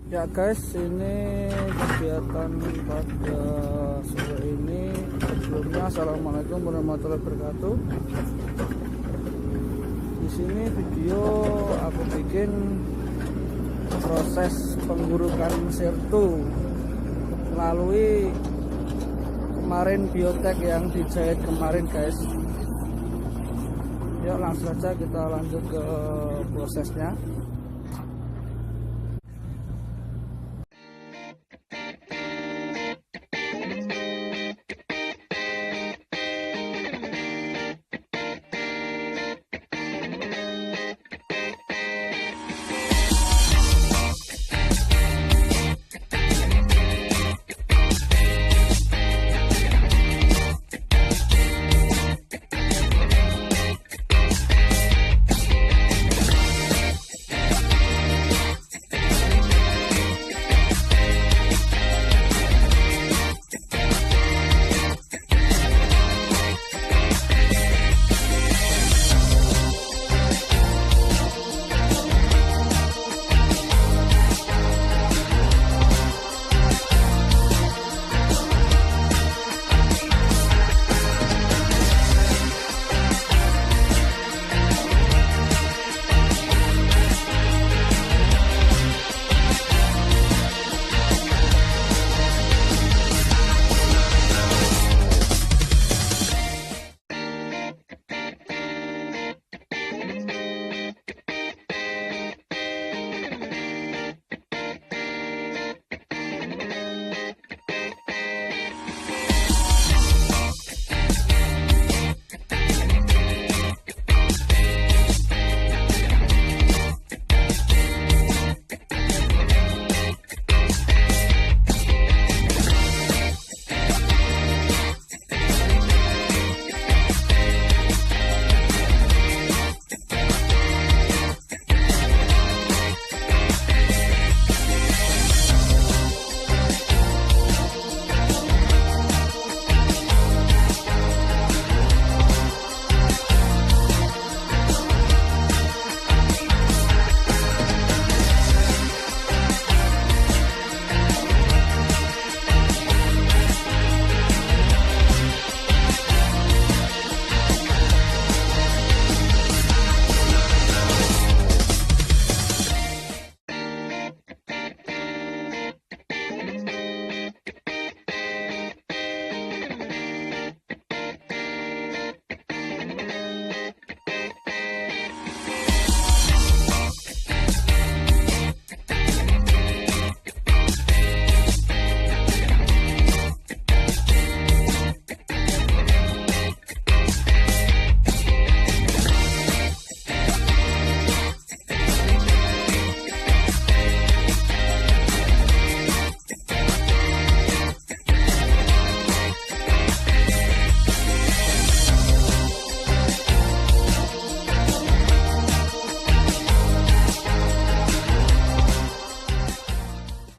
Ya guys, ini kegiatan pada sore ini. Sebelumnya assalamualaikum warahmatullahi wabarakatuh. Di sini video aku bikin proses penggurukan sertu melalui kemarin biotek yang dijahit kemarin guys. Ya langsung saja kita lanjut ke prosesnya.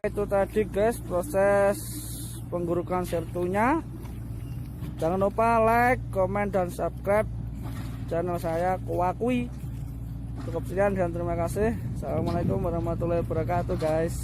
Itu tadi guys proses penggurukan sertunya. Jangan lupa like, komen, dan subscribe channel saya Kuakui. Cukup sekian dan terima kasih. Assalamualaikum warahmatullahi wabarakatuh guys.